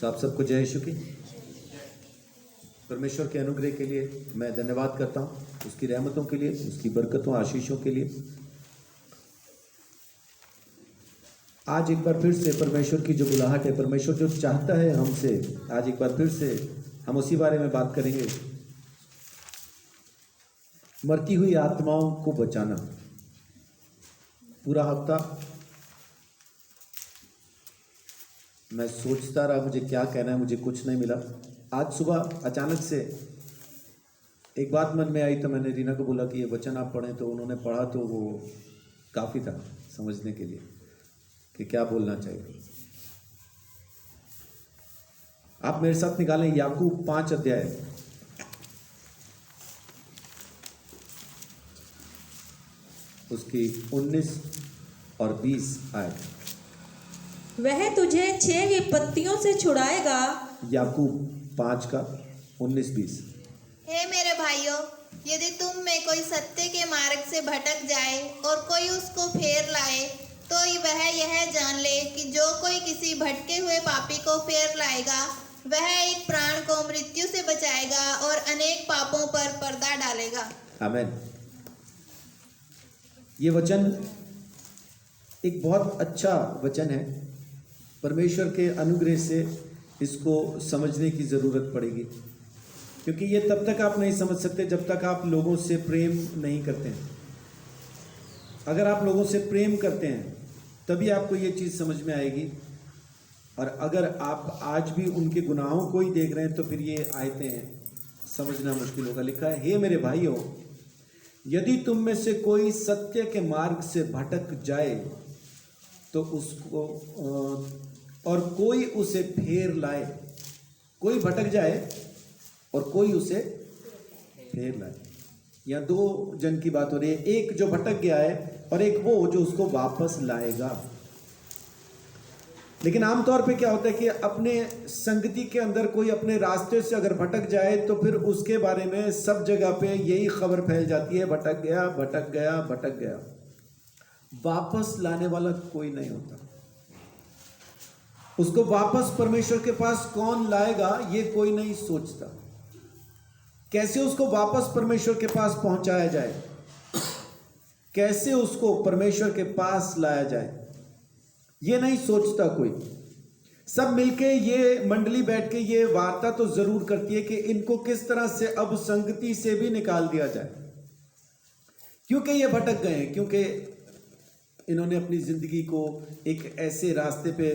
तो आप सबको जय यीशु की। परमेश्वर के अनुग्रह के लिए मैं धन्यवाद करता हूँ, उसकी रहमतों के लिए, उसकी बरकतों आशीषों के लिए। आज एक बार फिर से परमेश्वर की जो बुलाहट है, परमेश्वर जो चाहता है हमसे, आज एक बार फिर से हम उसी बारे में बात करेंगे। मरती हुई आत्माओं को बचाना। पूरा हफ्ता मैं सोचता रहा मुझे क्या कहना है, मुझे कुछ नहीं मिला। आज सुबह अचानक से एक बात मन में आई, तो मैंने रीना को बोला कि ये वचन आप पढ़ें, तो उन्होंने पढ़ा, तो वो काफ़ी था समझने के लिए कि क्या बोलना चाहिए। आप मेरे साथ निकालें याकूब 5 अध्याय, उसकी 19 और 20 आयत। वह तुझे 6 विपत्तियों से छुड़ाएगा। याकूब 5 का 19-20। हे मेरे भाइयों, यदि तुम में कोई सत्य के मार्ग से भटक जाए और कोई उसको फेर लाए, तो वह यह जान ले कि जो कोई किसी भटके हुए पापी को फेर लाएगा, वह एक प्राण को मृत्यु से बचाएगा और अनेक पापों पर पर्दा डालेगा। आमीन। ये वचन एक बहुत अच्छा वचन है। परमेश्वर के अनुग्रह से इसको समझने की ज़रूरत पड़ेगी, क्योंकि ये तब तक आप नहीं समझ सकते जब तक आप लोगों से प्रेम नहीं करते हैं। अगर आप लोगों से प्रेम करते हैं तभी आपको ये चीज़ समझ में आएगी। और अगर आप आज भी उनके गुनाहों को ही देख रहे हैं तो फिर ये आयतें समझना मुश्किल होगा। लिखा है, हे मेरे भाइयों, यदि तुम में से कोई सत्य के मार्ग से भटक जाए तो उसको और कोई उसे फेर लाए। कोई भटक जाए और कोई उसे फेर लाए। यहाँ 2 जन की बात हो रही है, एक जो भटक गया है और एक वो जो उसको वापस लाएगा। लेकिन आमतौर पे क्या होता है कि अपने संगति के अंदर कोई अपने रास्ते से अगर भटक जाए तो फिर उसके बारे में सब जगह पे यही खबर फैल जाती है, भटक गया, भटक गया, भटक गया। वापस लाने वाला कोई नहीं होता। उसको वापस परमेश्वर के पास कौन लाएगा ये कोई नहीं सोचता। कैसे उसको वापस परमेश्वर के पास पहुंचाया जाए, कैसे उसको परमेश्वर के पास लाया जाए, ये नहीं सोचता कोई। सब मिलके ये मंडली बैठ के ये वार्ता तो जरूर करती है कि इनको किस तरह से अब संगति से भी निकाल दिया जाए, क्योंकि ये भटक गए हैं, क्योंकि इन्होंने अपनी जिंदगी को एक ऐसे रास्ते पे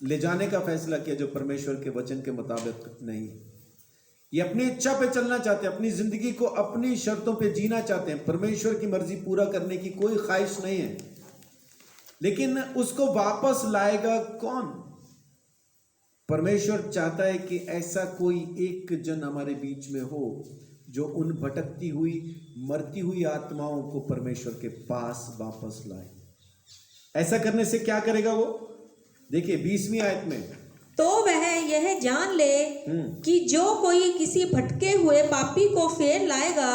ले जाने का फैसला किया जो परमेश्वर के वचन के मुताबिक नहीं। ये अपनी इच्छा पे चलना चाहते हैं, अपनी जिंदगी को अपनी शर्तों पे जीना चाहते हैं। परमेश्वर की मर्जी पूरा करने की कोई ख्वाहिश नहीं है। लेकिन उसको वापस लाएगा कौन? परमेश्वर चाहता है कि ऐसा कोई एक जन हमारे बीच में हो जो उन भटकती हुई, मरती हुई आत्माओं को परमेश्वर के पास वापस लाए। ऐसा करने से क्या करेगा वो? देखिए 20वीं आयत में, तो वह यह जान ले कि जो कोई किसी भटके हुए पापी को फेर लाएगा,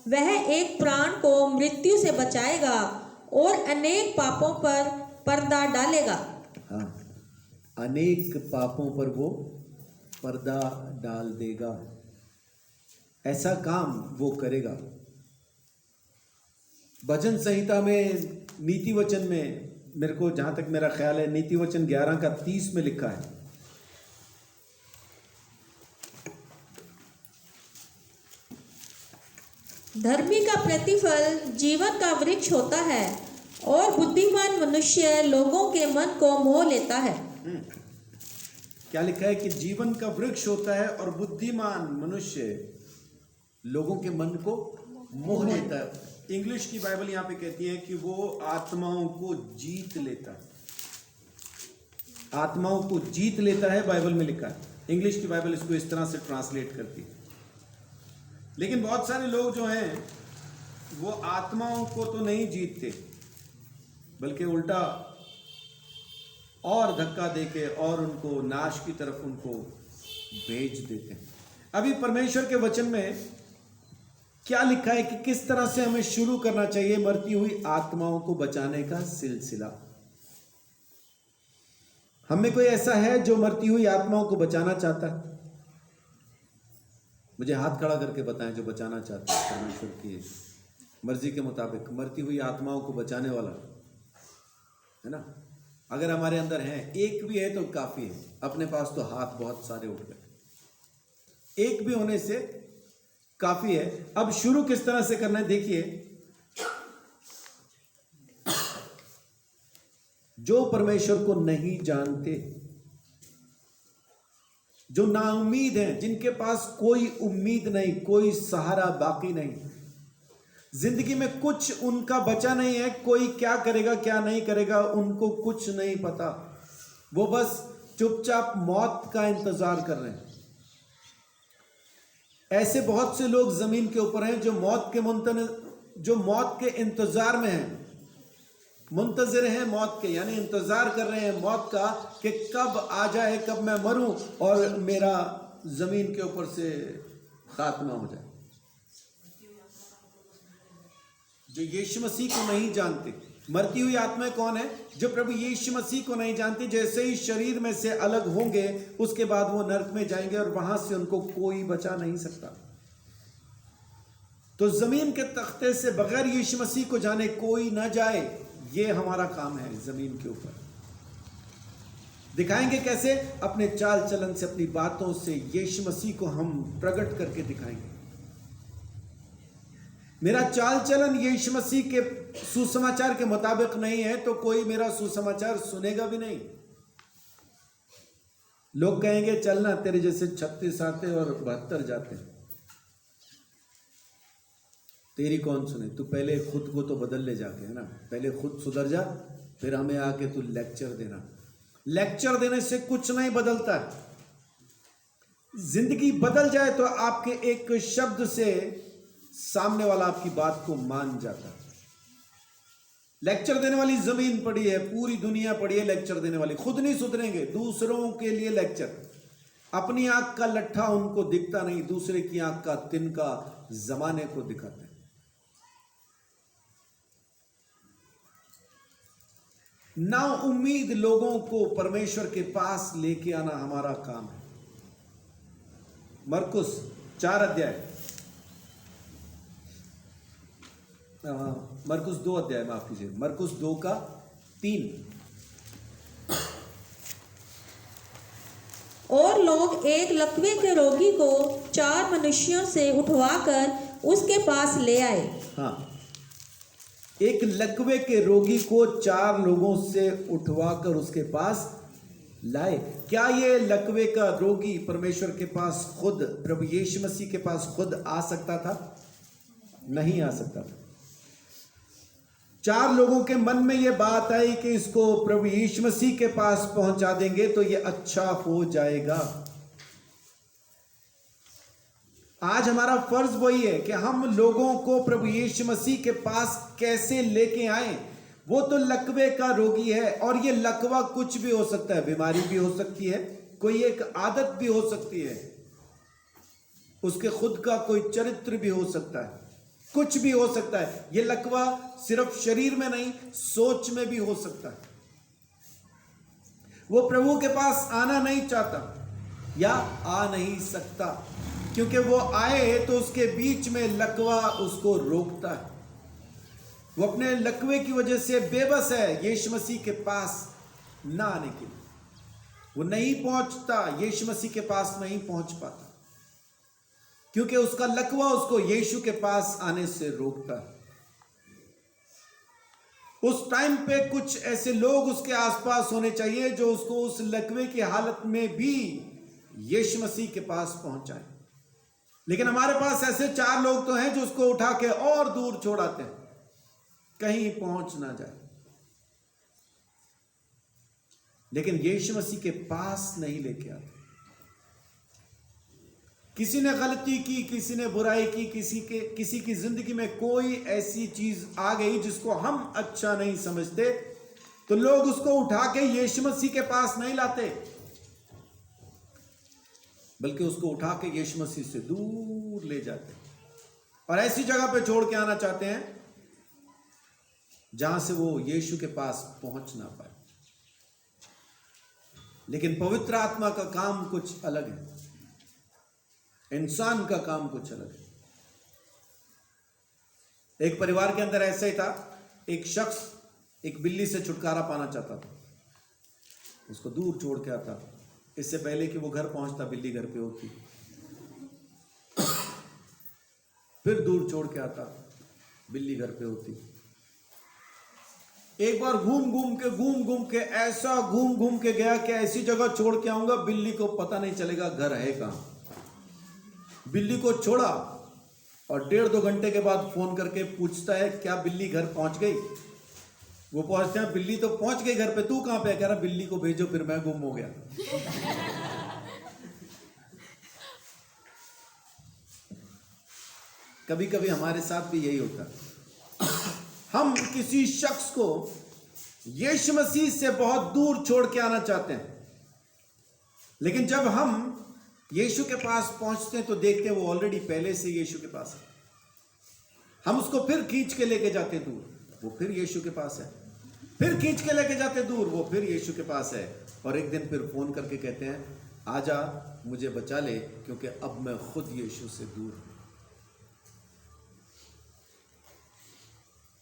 वह एक प्राण को मृत्यु से बचाएगा और अनेक पापों पर पर्दा डालेगा। हाँ, अनेक पापों पर वो पर्दा डाल देगा। ऐसा काम वो करेगा। भजन संहिता में, नीति वचन में, मेरे को जहां तक मेरा ख्याल है नीति वचन 11 का 30 में लिखा है, धर्मी का प्रतिफल जीवन का वृक्ष होता है और बुद्धिमान मनुष्य लोगों के मन को मोह लेता है। क्या लिखा है कि जीवन का वृक्ष होता है और बुद्धिमान मनुष्य लोगों के मन को मोह लेता है। इंग्लिश की बाइबल यहाँ पे कहती है कि वो आत्माओं को जीत लेता है। आत्माओं को जीत लेता है, बाइबल में लिखा है। इंग्लिश की बाइबल इसको इस तरह से ट्रांसलेट करती है। लेकिन बहुत सारे लोग जो हैं वो आत्माओं को तो नहीं जीतते, बल्कि उल्टा और धक्का देके और उनको नाश की तरफ उनको भेज देते हैं। अभी परमेश्वर के वचन में क्या लिखा है कि किस तरह से हमें शुरू करना चाहिए मरती हुई आत्माओं को बचाने का सिलसिला। हम में कोई ऐसा है जो मरती हुई आत्माओं को बचाना चाहता है? मुझे हाथ खड़ा करके बताएं जो बचाना चाहते हैं परमेश्वर की मर्जी के मुताबिक, मरती हुई आत्माओं को बचाने वाला, है ना? अगर हमारे अंदर है, एक भी है तो काफी है। अपने पास तो हाथ बहुत सारे उठ गए, एक भी होने से काफी है। अब शुरू किस तरह से करना है देखिए। जो परमेश्वर को नहीं जानते, जो नाउम्मीद हैं, जिनके पास कोई उम्मीद नहीं, कोई सहारा बाकी नहीं, जिंदगी में कुछ उनका बचा नहीं है, कोई क्या करेगा क्या नहीं करेगा उनको कुछ नहीं पता, वो बस चुपचाप मौत का इंतजार कर रहे हैं। ऐसे बहुत से लोग जमीन के ऊपर हैं जो मौत के इंतजार में हैं, मुंतजिर हैं मौत के, यानी इंतजार कर रहे हैं मौत का कि कब आ जाए, कब मैं मरूं और मेरा जमीन के ऊपर से खात्मा हो जाए। जो यीशु मसीह को नहीं जानते, मरती हुई आत्माएं कौन है? जो प्रभु यीशु मसीह को नहीं जानती, जैसे ही शरीर में से अलग होंगे उसके बाद वो नरक में जाएंगे और वहां से उनको कोई बचा नहीं सकता। तो जमीन के तख्ते से बगैर यीशु मसीह को जाने कोई ना जाए, ये हमारा काम है जमीन के ऊपर। दिखाएंगे कैसे? अपने चाल चलन से, अपनी बातों से यीशु मसीह को हम प्रकट करके दिखाएंगे। मेरा चाल चलन यीशु मसीह के सुसमाचार के मुताबिक नहीं है तो कोई मेरा सुसमाचार सुनेगा भी नहीं। लोग कहेंगे चलना, तेरे जैसे 36 आते और 72 जाते हैं, तेरी कौन सुने? तू पहले खुद को तो बदल ले जाके, है ना? पहले खुद सुधर जा, फिर हमें आके तू लेक्चर देना। लेक्चर देने से कुछ नहीं बदलता है। जिंदगी बदल जाए तो आपके एक शब्द से सामने वाला आपकी बात को मान जाता है। लेक्चर देने वाली जमीन पड़ी है, पूरी दुनिया पड़ी है लेक्चर देने वाली, खुद नहीं सुधरेंगे, दूसरों के लिए लेक्चर। अपनी आंख का लट्ठा उनको दिखता नहीं, दूसरे की आंख का तिनका जमाने को दिखाते हैं। ना उम्मीद लोगों को परमेश्वर के पास लेके आना हमारा काम है। मरकुस 4 अध्याय, मरकुस 2 अध्याय, माफ कीजिए, मरकुस 2 का 3। और लोग एक लकवे के रोगी को 4 मनुष्यों से उठवाकर उसके पास ले आए। हाँ, एक लकवे के रोगी को 4 लोगों से उठवाकर उसके पास लाए। क्या ये लकवे का रोगी परमेश्वर के पास खुद, प्रभु यीशु मसीह के पास खुद आ सकता था? नहीं आ सकता था। 4 लोगों के मन में यह बात आई कि इसको प्रभु यीशु मसीह के पास पहुंचा देंगे तो यह अच्छा हो जाएगा। आज हमारा फर्ज वही है कि हम लोगों को प्रभु यीशु मसीह के पास कैसे लेके आए। वो तो लकवे का रोगी है और ये लकवा कुछ भी हो सकता है, बीमारी भी हो सकती है, कोई एक आदत भी हो सकती है, उसके खुद का कोई चरित्र भी हो सकता है, कुछ भी हो सकता है। ये लकवा सिर्फ शरीर में नहीं, सोच में भी हो सकता है। वो प्रभु के पास आना नहीं चाहता या आ नहीं सकता, क्योंकि वो आए तो उसके बीच में लकवा उसको रोकता है। वो अपने लकवे की वजह से बेबस है यीशु मसीह के पास ना आने के लिए। वो नहीं पहुंचता, यीशु मसीह के पास नहीं पहुंच पाता, क्योंकि उसका लकवा उसको यीशु के पास आने से रोकता है। उस टाइम पे कुछ ऐसे लोग उसके आसपास होने चाहिए जो उसको उस लकवे की हालत में भी यीशु मसीह के पास पहुंचाए। लेकिन हमारे पास ऐसे 4 लोग तो हैं जो उसको उठा के और दूर छोड़ाते हैं, कहीं पहुंच ना जाए। लेकिन यीशु मसीह के पास नहीं लेके आते। किसी ने गलती की, किसी ने बुराई की, किसी की जिंदगी में कोई ऐसी चीज आ गई जिसको हम अच्छा नहीं समझते, तो लोग उसको उठा के यीशु मसीह के पास नहीं लाते, बल्कि उसको उठा के यीशु मसीह से दूर ले जाते और ऐसी जगह पे छोड़ के आना चाहते हैं जहां से वो यीशु के पास पहुंच ना पाए। लेकिन पवित्र आत्मा का काम कुछ अलग है, इंसान का काम कुछ अलग है। एक परिवार के अंदर ऐसा ही था, एक शख्स एक बिल्ली से छुटकारा पाना चाहता था, उसको दूर छोड़ के आता, इससे पहले कि वो घर पहुंचता बिल्ली घर पे होती, फिर दूर छोड़ के आता, बिल्ली घर पे होती। एक बार घूम घूम के ऐसा घूम के गया कि ऐसी जगह छोड़ के आऊंगा बिल्ली को पता नहीं चलेगा घर है कहां। बिल्ली को छोड़ा और 1.5-2 घंटे के बाद फोन करके पूछता है क्या बिल्ली घर पहुंच गई। वो पहुंचते हैं, बिल्ली तो पहुंच गई घर पे, तू कहां पे है? कह रहा बिल्ली को भेजो, फिर मैं गुम हो गया। कभी कभी हमारे साथ भी यही होता है, हम किसी शख्स को यीशु मसीह से बहुत दूर छोड़ के आना चाहते हैं, लेकिन जब हम यीशु के पास पहुंचते हैं तो देखते हैं वो ऑलरेडी पहले से यीशु के पास है। हम उसको फिर खींच के लेके जाते दूर, वो फिर यीशु के पास है, फिर खींच के लेके जाते दूर, वो फिर यीशु के पास है। और एक दिन फिर फोन करके कहते हैं आजा मुझे बचा ले, क्योंकि अब मैं खुद यीशु से दूर हूं,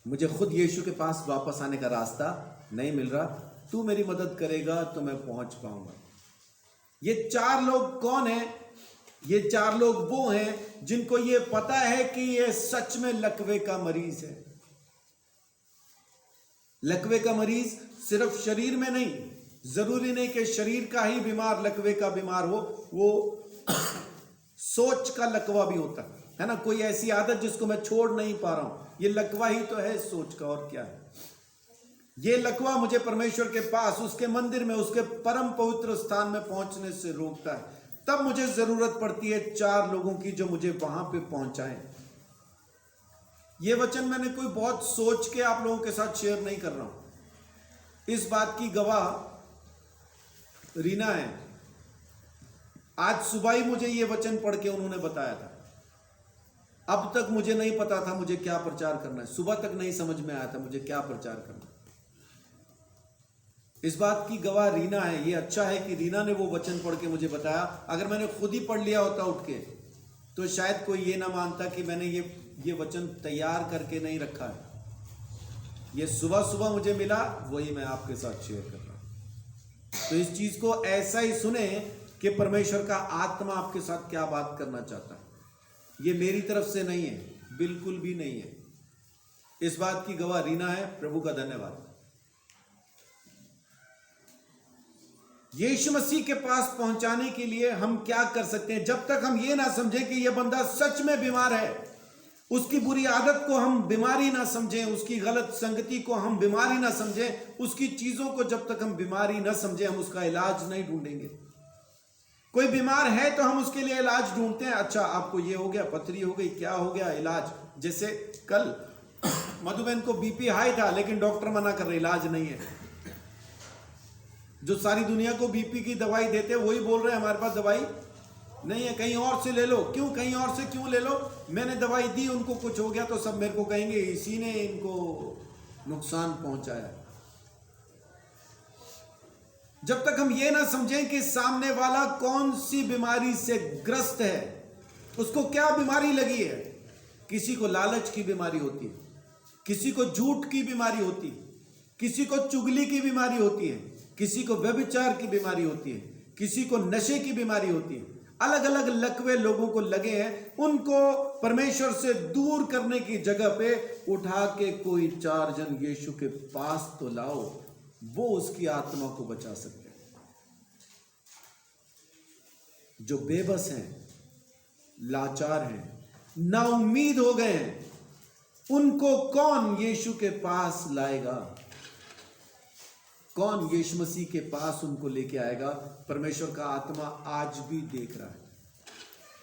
मुझे खुद यीशु के पास वापस आने का रास्ता नहीं मिल रहा, तू मेरी मदद करेगा तो मैं पहुंच पाऊंगा। ये 4 लोग कौन हैं? ये 4 लोग वो हैं जिनको ये पता है कि ये सच में लकवे का मरीज है। लकवे का मरीज सिर्फ शरीर में नहीं, जरूरी नहीं कि शरीर का ही बीमार लकवे का बीमार हो, वो सोच का लकवा भी होता है ना। कोई ऐसी आदत जिसको मैं छोड़ नहीं पा रहा हूं, ये लकवा ही तो है सोच का, और क्या है। ये लकवा मुझे परमेश्वर के पास, उसके मंदिर में, उसके परम पवित्र स्थान में पहुंचने से रोकता है। तब मुझे जरूरत पड़ती है 4 लोगों की जो मुझे वहां पे पहुंचाएं। ये वचन मैंने कोई बहुत सोच के आप लोगों के साथ शेयर नहीं कर रहा हूं। इस बात की गवाह रीना है। आज सुबह ही मुझे ये वचन पढ़ के उन्होंने बताया था। अब तक मुझे नहीं पता था मुझे क्या प्रचार करना है, सुबह तक नहीं समझ में आया था मुझे क्या प्रचार करना है। इस बात की गवाह रीना है। ये अच्छा है कि रीना ने वो वचन पढ़ के मुझे बताया। अगर मैंने खुद ही पढ़ लिया होता उठ के तो शायद कोई ये ना मानता कि मैंने ये वचन तैयार करके नहीं रखा है। ये सुबह सुबह मुझे मिला, वही मैं आपके साथ शेयर कर रहा हूं। तो इस चीज को ऐसा ही सुने कि परमेश्वर का आत्मा आपके साथ क्या बात करना चाहता है। ये मेरी तरफ से नहीं है, बिल्कुल भी नहीं है। इस बात की गवाह रीना है। प्रभु का धन्यवाद। यीशु मसीह के पास पहुंचाने के लिए हम क्या कर सकते हैं? जब तक हम ये ना समझें कि यह बंदा सच में बीमार है, उसकी बुरी आदत को हम बीमारी ना समझें, उसकी गलत संगति को हम बीमारी ना समझें, उसकी चीजों को जब तक हम बीमारी ना समझें, हम उसका इलाज नहीं ढूंढेंगे। कोई बीमार है तो हम उसके लिए इलाज ढूंढते हैं। अच्छा आपको ये हो गया, पथरी हो गई, क्या हो गया, इलाज। जैसे कल मधुबन को बीपी हाई था, लेकिन डॉक्टर मना कर रहे इलाज नहीं है। जो सारी दुनिया को बीपी की दवाई देते हैं वही बोल रहे हैं हमारे पास दवाई नहीं है, कहीं और से ले लो। क्यों कहीं और से क्यों ले लो? मैंने दवाई दी, उनको कुछ हो गया तो सब मेरे को कहेंगे इसी ने इनको नुकसान पहुंचाया। जब तक हम ये ना समझें कि सामने वाला कौन सी बीमारी से ग्रस्त है, उसको क्या बीमारी लगी है। किसी को लालच की बीमारी होती है, किसी को झूठ की बीमारी होती है, किसी को चुगली की बीमारी होती है, किसी को व्यभिचार की बीमारी होती है, किसी को नशे की बीमारी होती है। अलग अलग लकवे लोगों को लगे हैं। उनको परमेश्वर से दूर करने की जगह पे उठा के कोई 4 जन यीशु के पास तो लाओ, वो उसकी आत्मा को बचा सकते हैं। जो बेबस हैं, लाचार हैं, नाउम्मीद हो गए हैं, उनको कौन यीशु के पास लाएगा? कौन यीशु मसीह के पास उनको लेके आएगा? परमेश्वर का आत्मा आज भी देख रहा है।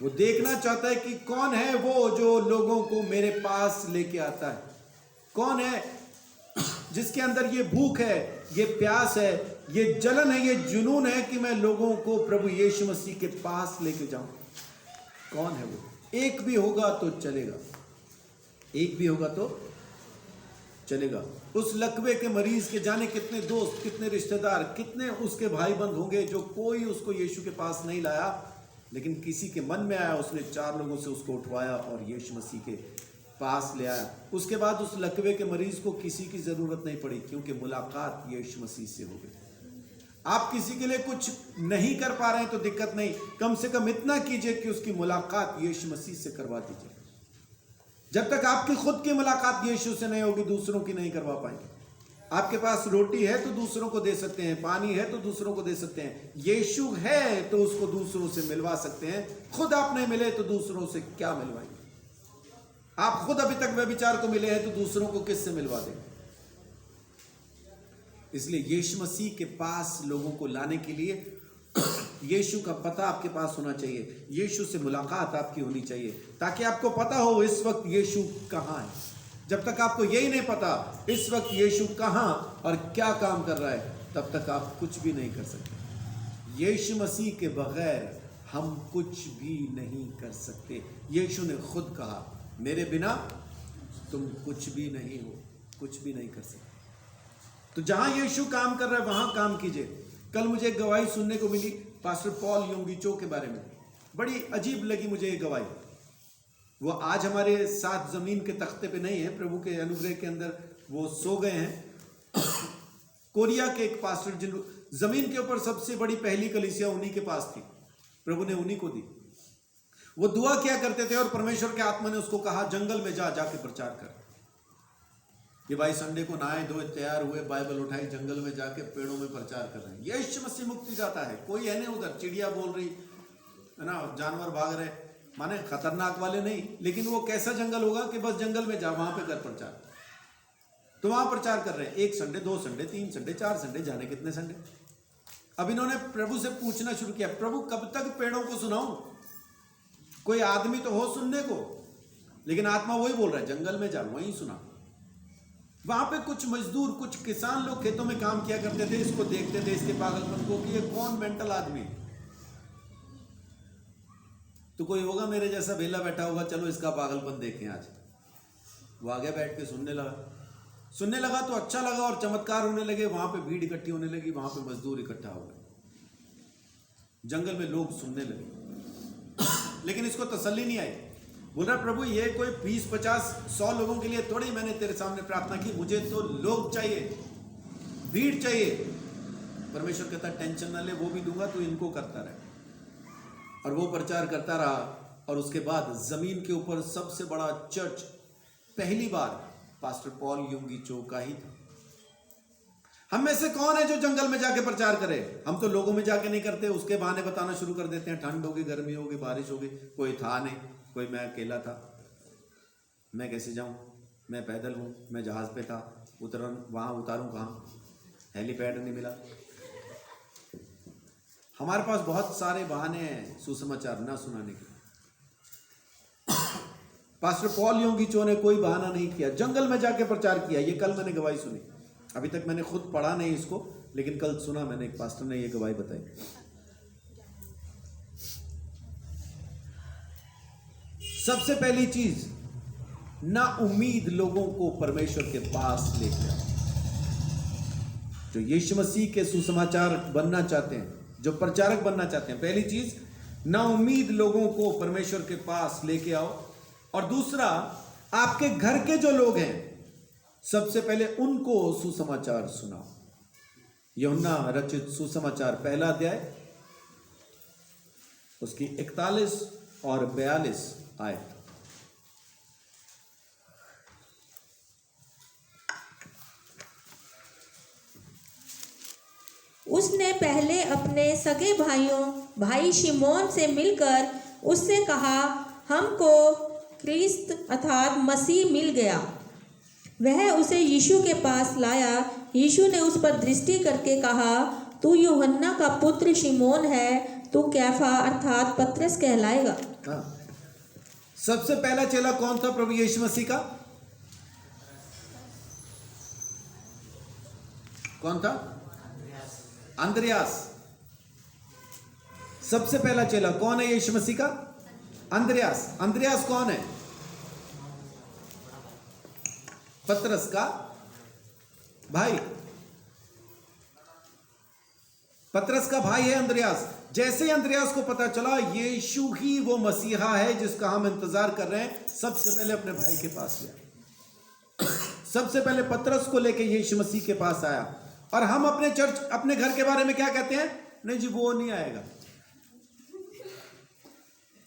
वो देखना चाहता है कि कौन है वो जो लोगों को मेरे पास लेके आता है। कौन है जिसके अंदर ये भूख है, ये प्यास है, ये जलन है, ये जुनून है कि मैं लोगों को प्रभु यीशु मसीह के पास लेके जाऊं। कौन है वो? एक भी होगा तो चलेगा, एक भी होगा तो चलेगा। उस लकवे के मरीज के जाने कितने दोस्त, कितने रिश्तेदार, कितने उसके भाई बंद होंगे जो कोई उसको यीशु के पास नहीं लाया, लेकिन किसी के मन में आया, उसने 4 लोगों से उसको उठवाया और यीशु मसीह के पास ले आया। उसके बाद उस लकवे के मरीज को किसी की जरूरत नहीं पड़ी, क्योंकि मुलाकात यीशु मसीह से हो गई। आप किसी के लिए कुछ नहीं कर पा रहे हैं तो दिक्कत नहीं, कम से कम इतना कीजिए कि उसकी मुलाकात यीशु मसीह से करवा दीजिए। जब तक आपकी खुद की मुलाकात यीशु से नहीं होगी, दूसरों की नहीं करवा पाएंगे। आपके पास रोटी है तो दूसरों को दे सकते हैं, पानी है तो दूसरों को दे सकते हैं, यीशु है तो उसको दूसरों से मिलवा सकते हैं। खुद आप नहीं मिले तो दूसरों से क्या मिलवाएंगे? आप खुद अभी तक व्यभिचार को मिले हैं तो दूसरों को किससे मिलवा देंगे? इसलिए यीशु मसीह के पास लोगों को लाने के लिए यीशु का पता आपके पास होना चाहिए, यीशु से मुलाकात आपकी होनी चाहिए, ताकि आपको पता हो इस वक्त यीशु कहाँ है। जब तक आपको यही नहीं पता इस वक्त यीशु कहाँ और क्या काम कर रहा है, तब तक आप कुछ भी नहीं कर सकते। यीशु मसीह के बगैर हम कुछ भी नहीं कर सकते। यीशु ने खुद कहा, मेरे बिना तुम कुछ भी नहीं हो, कुछ भी नहीं कर सकते। तो जहां यीशु काम कर रहा है वहां काम कीजिए। कल मुझे एक गवाही सुनने को मिली पास्टर पॉल योंगिचो के बारे में, बड़ी अजीब लगी मुझे ये गवाही। वो आज हमारे साथ जमीन के तख्ते पे नहीं है, प्रभु के अनुग्रह के अंदर वो सो गए हैं। कोरिया के एक पास्टर, जिन जमीन के ऊपर सबसे बड़ी पहली कलीसिया उन्हीं के पास थी, प्रभु ने उन्हीं को दी। वो दुआ किया करते थे और परमेश्वर के आत्मा ने उसको कहा, जंगल में जाके प्रचार कर। ये भाई संडे को नहाए धोए तैयार हुए, बाइबल उठाई, जंगल में जाके पेड़ों में प्रचार कर रहे हैं, यीशु मसीह मुक्ति जाता है। कोई है नहीं उधर, चिड़िया बोल रही है ना, जानवर भाग रहे, माने खतरनाक वाले नहीं, लेकिन वो कैसा जंगल होगा कि बस जंगल में जा, वहां पे कर प्रचार। तो वहां प्रचार कर रहे हैं, 1 संडे, 2 संडे, 3 संडे, 4 संडे, जाने कितने संडे। अब इन्होंने प्रभु से पूछना शुरू किया, प्रभु कब तक पेड़ों को सुनाऊं? कोई आदमी तो हो सुनने को, लेकिन आत्मा वही बोल रहा है, जंगल में जा, वहीं सुना। वहां पे कुछ मजदूर, कुछ किसान लोग खेतों में काम किया करते थे, इसको देखते थे, इसके पागलपन को कि ये कौन मेंटल आदमी है। तो कोई होगा मेरे जैसा वेला बैठा होगा, चलो इसका पागलपन देखें आज। वो आगे बैठ के सुनने लगा तो अच्छा लगा और चमत्कार होने लगे। वहां पे भीड़ इकट्ठी होने लगी, वहां पे मजदूर इकट्ठा हो गए, जंगल में लोग सुनने लगे। लेकिन इसको तसल्ली नहीं आई। बोल रहा, प्रभु ये कोई 20, 50, 100 लोगों के लिए थोड़ी मैंने तेरे सामने प्रार्थना की, मुझे तो लोग चाहिए, भीड़ चाहिए। परमेश्वर कहता टेंशन ना ले, वो भी दूंगा, तू इनको करता रहे। और वो प्रचार करता रहा और उसके बाद जमीन के ऊपर सबसे बड़ा चर्च पहली बार पास्टर पॉल योंगिचो का ही था। हम में से कौन है जो जंगल में जाके प्रचार करे? हम तो लोगों में जाके नहीं करते, उसके बहाने बताना शुरू कर देते हैं, ठंड होगी, गर्मी होगी, बारिश होगी, कोई था नहीं, कोई मैं अकेला था, मैं कैसे जाऊं, मैं पैदल हूं, मैं जहाज पे था, वहां उतारूं कहाँ, हेलीपैड नहीं मिला। हमारे पास बहुत सारे बहाने हैं सुसमाचार ना सुनाने के। पास्टर पॉल योंगिचो ने कोई बहाना नहीं किया, जंगल में जाके प्रचार किया। ये कल मैंने गवाही सुनी, अभी तक मैंने खुद पढ़ा नहीं इसको, लेकिन कल सुना मैंने, एक पास्टर ने ये गवाही बताई। सबसे पहली चीज, ना उम्मीद लोगों को परमेश्वर के पास लेकर आओ। जो यीशु मसीह के सुसमाचार बनना चाहते हैं, जो प्रचारक बनना चाहते हैं, पहली चीज ना उम्मीद लोगों को परमेश्वर के पास लेके आओ। और दूसरा, आपके घर के जो लोग हैं सबसे पहले उनको सुसमाचार सुनाओ। यूहन्ना रचित सुसमाचार 1 अध्याय उसकी 41 और 42 आयत। उसने पहले अपने सगे भाई शिमोन से मिलकर उससे कहा, हमको क्रिस्त अर्थात मसीह मिल गया। वह उसे यीशु के पास लाया। यीशु ने उस पर दृष्टि करके कहा, तू यूहन्ना का पुत्र शिमोन है, तू कैफा अर्थात पतरस कहलाएगा। सबसे पहला चेला कौन था प्रभु यीशु मसीह का? कौन था? अंद्रयास। सबसे पहला चेला कौन है यीशु मसीह का? अंद्रयास। अंद्रयास कौन है? पतरस का भाई, पतरस का भाई है अंद्रयास। जैसे ही अंद्रयास को पता चला यीशु ही वो मसीहा है जिसका हम इंतजार कर रहे हैं, सबसे पहले अपने भाई के पास गया। सबसे पहले पतरस को लेके यीशु मसीह के पास आया। और हम अपने चर्च, अपने घर के बारे में क्या कहते हैं? नहीं जी, वो नहीं आएगा।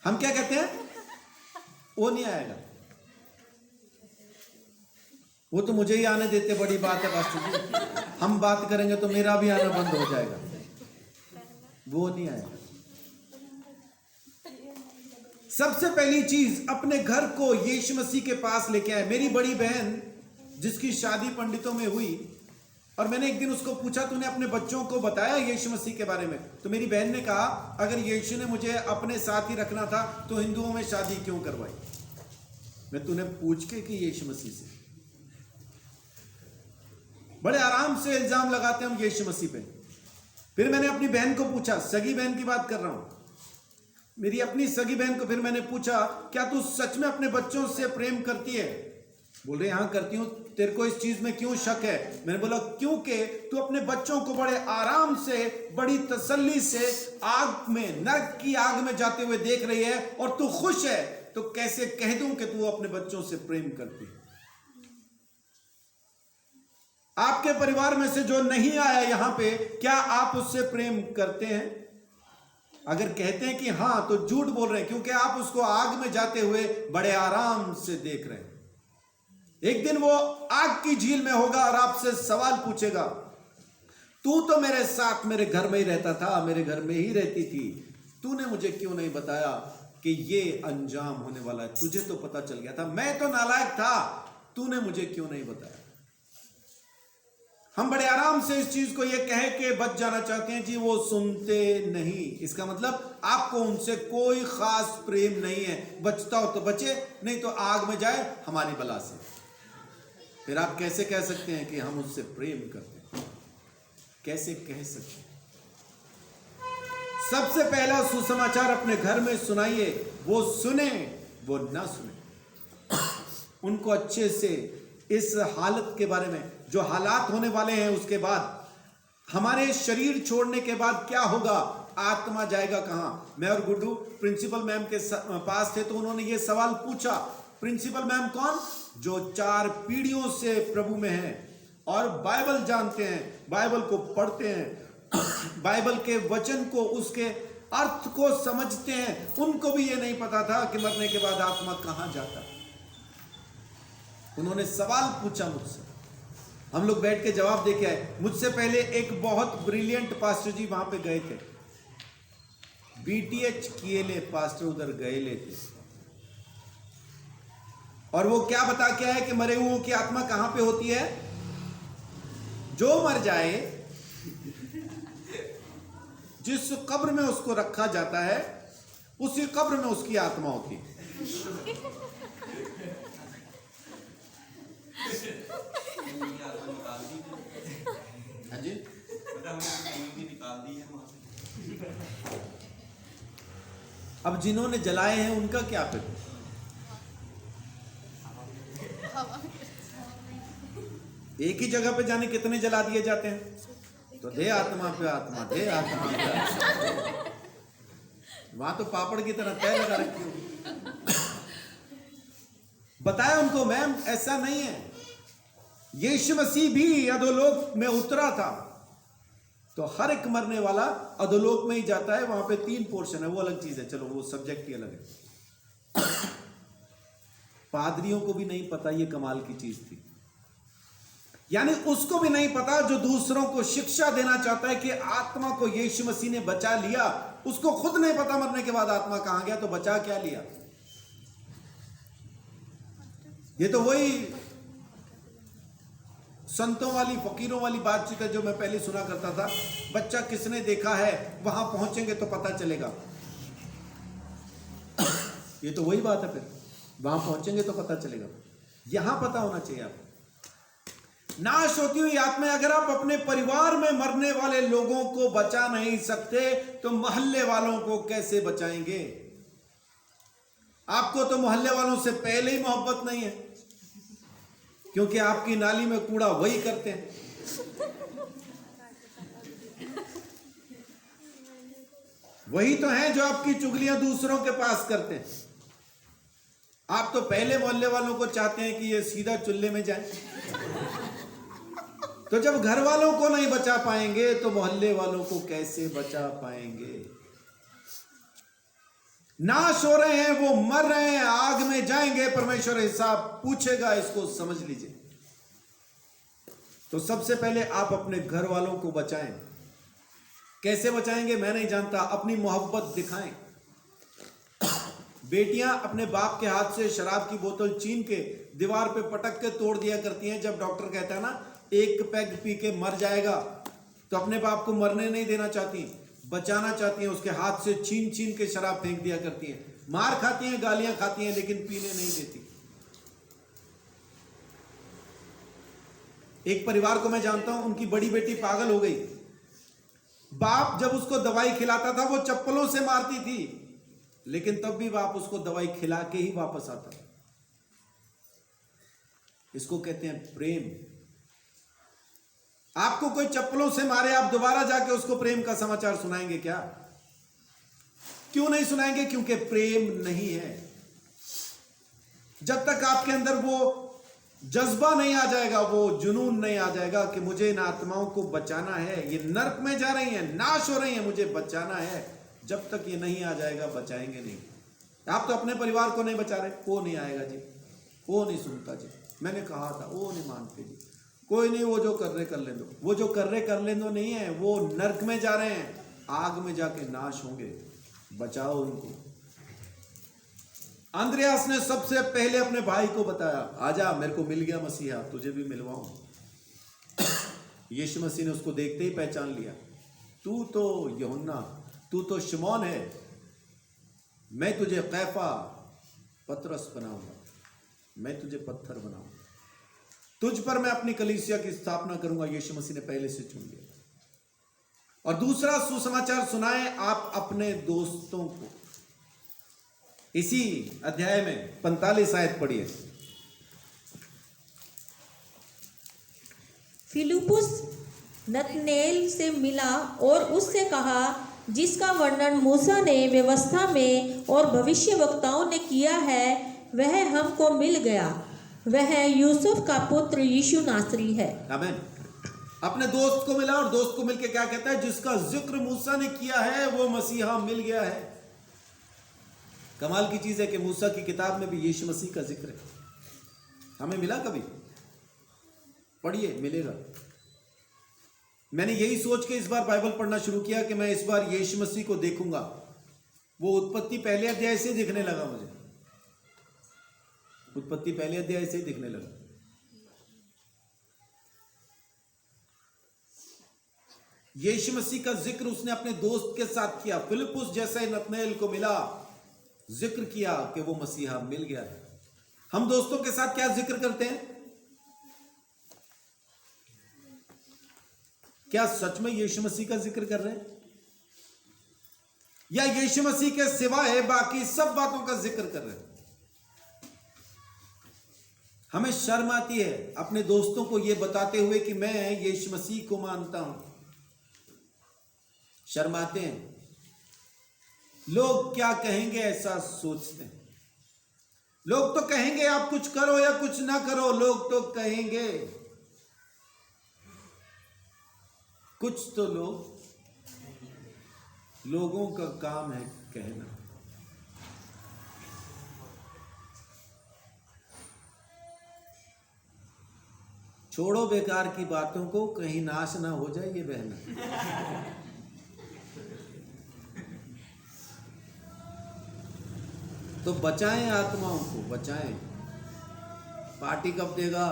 हम क्या कहते हैं? वो नहीं आएगा, वो तो मुझे ही आने देते, बड़ी बात है पास्टर जी, हम बात करेंगे तो मेरा भी आना बंद हो जाएगा। वो नहीं आएगा। सबसे पहली चीज, अपने घर को यीशु मसीह के पास लेके आए। मेरी बड़ी बहन जिसकी शादी पंडितों में हुई, और मैंने एक दिन उसको पूछा तूने अपने बच्चों को बताया यीशु मसीह के बारे में? तो मेरी बहन ने कहा अगर यीशु ने मुझे अपने साथ ही रखना था तो हिंदुओं में शादी क्यों करवाई? मैं तूने पूछ के कि यीशु मसीह से। बड़े आराम से इल्जाम लगाते हम यीशु मसीह पे। फिर मैंने अपनी बहन को पूछा, सगी बहन की बात कर रहा हूं, मेरी अपनी सगी बहन को फिर मैंने पूछा क्या तू सच में अपने बच्चों से प्रेम करती है? बोल रहे हाँ करती हूं। तेरे को इस चीज में क्यों शक है? मैंने बोला क्योंकि तू अपने बच्चों को बड़े आराम से, बड़ी तसल्ली से आग में, नरक की आग में जाते हुए देख रही है और तू खुश है, तो कैसे कह दूं कि तू अपने बच्चों से प्रेम करती है? आपके परिवार में से जो नहीं आया यहां पे, क्या आप उससे प्रेम करते हैं? अगर कहते हैं कि हां तो झूठ बोल रहे हैं, क्योंकि आप उसको आग में जाते हुए बड़े आराम से देख रहे हैं। एक दिन वो आग की झील में होगा और आपसे सवाल पूछेगा, तू तो मेरे साथ मेरे घर में ही रहता था, मेरे घर में ही रहती थी, तूने मुझे क्यों नहीं बताया कि ये अंजाम होने वाला है? तुझे तो पता चल गया था, मैं तो नालायक था, तूने मुझे क्यों नहीं बताया? हम बड़े आराम से इस चीज को ये कह के बच जाना चाहते हैं जी, वो सुनते नहीं। इसका मतलब आपको उनसे कोई खास प्रेम नहीं है। बचता हो तो बचे, नहीं तो आग में जाए हमारी बला से। फिर आप कैसे कह सकते हैं कि हम उससे प्रेम करते हैं? कैसे कह सकते हैं? सबसे पहला सुसमाचार अपने घर में सुनाइए, वो सुने वो ना सुने, उनको अच्छे से इस हालत के बारे में, जो हालात होने वाले हैं, उसके बाद हमारे शरीर छोड़ने के बाद क्या होगा, आत्मा जाएगा कहां। मैं और गुड्डू प्रिंसिपल मैम के पास थे तो उन्होंने ये सवाल पूछा। प्रिंसिपल मैम कौन? जो 4 पीढ़ियों से प्रभु में हैं और बाइबल जानते हैं, बाइबल को पढ़ते हैं, बाइबल के वचन को, उसके अर्थ को समझते हैं। उनको भी ये नहीं पता था कि मरने के बाद आत्मा कहां जाता है। उन्होंने सवाल पूछा मुझसे, हम लोग बैठ के जवाब दे के आए। मुझसे पहले एक बहुत ब्रिलियंट पास्टर जी वहां पे गए थे, BTH किएले पास्टर उधर गए थे, और वो क्या बता के आए कि मरे हुओं की आत्मा कहां पे होती है? जो मर जाए, जिस कब्र में उसको रखा जाता है, उसी कब्र में उसकी आत्मा होती है। हाँ जी, निकाल दी है। अब जिन्होंने जलाए हैं उनका क्या फिर? एक ही जगह पे जाने कितने जला दिए जाते हैं? तो दे आत्मा पे आत्मा, दे आत्मा पे आत्मा। वहां तो पापड़ की तरह तय लगा रखी होगी। बताया उनको, मैम ऐसा नहीं है, यीशु मसीह भी अधोलोक में उतरा था, तो हर एक मरने वाला अधोलोक में ही जाता है। वहां पे 3 पोर्शन है, वो अलग चीज है, चलो वो सब्जेक्ट ही अलग है। पादरियों को भी नहीं पता, ये कमाल की चीज थी। यानी उसको भी नहीं पता जो दूसरों को शिक्षा देना चाहता है कि आत्मा को यीशु मसीह ने बचा लिया, उसको खुद नहीं पता मरने के बाद आत्मा कहां गया, तो बचा क्या लिया। ये तो वही संतों वाली, फकीरों वाली बातचीत है जो मैं पहले सुना करता था। बच्चा किसने देखा है, वहां पहुंचेंगे तो पता चलेगा। ये तो वही बात है, फिर वहां पहुंचेंगे तो पता चलेगा। यहां पता होना चाहिए आपको। नाश होती हुई आत्मा, अगर आप अपने परिवार में मरने वाले लोगों को बचा नहीं सकते तो मोहल्ले वालों को कैसे बचाएंगे? आपको तो मोहल्ले वालों से पहले ही मोहब्बत नहीं है, क्योंकि आपकी नाली में कूड़ा वही करते हैं। वही तो हैं जो आपकी चुगलियां दूसरों के पास करते हैं। आप तो पहले मोहल्ले वालों को चाहते हैं कि ये सीधा चुल्ले में जाए, तो जब घर वालों को नहीं बचा पाएंगे तो मोहल्ले वालों को कैसे बचा पाएंगे? नाश हो रहे हैं, वो मर रहे हैं, आग में जाएंगे, परमेश्वर हिसाब पूछेगा, इसको समझ लीजिए। तो सबसे पहले आप अपने घर वालों को बचाएं। कैसे बचाएंगे मैं नहीं जानता, अपनी मोहब्बत दिखाएं। बेटियां अपने बाप के हाथ से शराब की बोतल छीन के दीवार पे पटक के तोड़ दिया करती हैं। जब डॉक्टर कहता है ना एक पैग पी के मर जाएगा, तो अपने बाप को मरने नहीं देना चाहती, बचाना चाहती हैं, उसके हाथ से छीन छीन के शराब फेंक दिया करती हैं। मार खाती हैं, गालियां खाती हैं, लेकिन पीने नहीं देती। एक परिवार को मैं जानता हूं, उनकी बड़ी बेटी पागल हो गई। बाप जब उसको दवाई खिलाता था वो चप्पलों से मारती थी, लेकिन तब भी बाप उसको दवाई खिला के ही वापस आता। इसको कहते हैं प्रेम। आपको कोई चप्पलों से मारे, आप दोबारा जाके उसको प्रेम का समाचार सुनाएंगे क्या? क्यों नहीं सुनाएंगे? क्योंकि प्रेम नहीं है। जब तक आपके अंदर वो जज्बा नहीं आ जाएगा, वो जुनून नहीं आ जाएगा कि मुझे इन आत्माओं को बचाना है, ये नर्क में जा रही हैं, नाश हो रही हैं, मुझे बचाना है, जब तक ये नहीं आ जाएगा बचाएंगे नहीं। आप तो अपने परिवार को नहीं बचा रहे। वो नहीं आएगा जी, वो नहीं सुनता जी, मैंने कहा था, वो नहीं मानते जी, कोई नहीं, वो जो कर रहे कर ले दो। वो जो कर रहे दो नहीं है, वो नर्क में जा रहे हैं, आग में जाके नाश होंगे। बचाओ उनको। अंद्रयास ने सबसे पहले अपने भाई को बताया, आजा, मेरे को मिल गया मसीहा, तुझे भी मिलवाऊं। यीशु मसीह ने उसको देखते ही पहचान लिया, तू तो यूहन्ना, तू तो शमौन है, मैं तुझे कैफा पतरस बनाऊंगा, मैं तुझे पत्थर बनाऊंगा, तुझ पर मैं अपनी कलीसिया की स्थापना करूंगा। यीशु मसीह ने पहले से चुन लिया। और दूसरा सुसमाचार सुनाए आप अपने दोस्तों को। इसी अध्याय में 45 आयत पढ़िए। फिलिप्पुस नतनेल से मिला और उससे कहा, जिसका वर्णन मूसा ने व्यवस्था में और भविष्यवक्ताओं ने किया है, वह हमको मिल गया। वह यूसुफ का पुत्र यीशु नासरी है। आमीन। अपने दोस्त को मिला और दोस्त को मिलके क्या कहता है? जिसका जिक्र मूसा ने किया है वो मसीहा मिल गया है। कमाल की चीज है कि मूसा की किताब में भी यीशु मसीह का जिक्र है। हमें मिला कभी? पढ़िए, मिलेगा। मैंने यही सोच के इस बार बाइबल पढ़ना शुरू किया कि मैं इस बार यीशु मसीह को देखूंगा। वो उत्पत्ति पहले अध्याय से दिखने लगा मुझे, उत्पत्ति पहले अध्याय से दिखने लगा। यीशु मसीह का जिक्र उसने अपने दोस्त के साथ किया। फिलिप्पुस जैसे नतनेल को मिला, जिक्र किया कि वो मसीहा मिल गया है। हम दोस्तों के साथ क्या जिक्र करते हैं? क्या सच में यीशु मसीह का जिक्र कर रहे हैं, या यीशु मसीह के सिवाय बाकी सब बातों का जिक्र कर रहे हैं? हमें शर्म आती है अपने दोस्तों को यह बताते हुए कि मैं यीशु मसीह को मानता हूं। शर्माते हैं। लोग क्या कहेंगे ऐसा सोचते हैं। लोग तो कहेंगे आप कुछ करो या कुछ ना करो, लोग तो कहेंगे। कुछ तो लोगों का काम है कहना। छोड़ो बेकार की बातों को, कहीं नाश ना हो जाए ये बहना। तो बचाएं आत्माओं को, बचाएं। पार्टी कब देगा?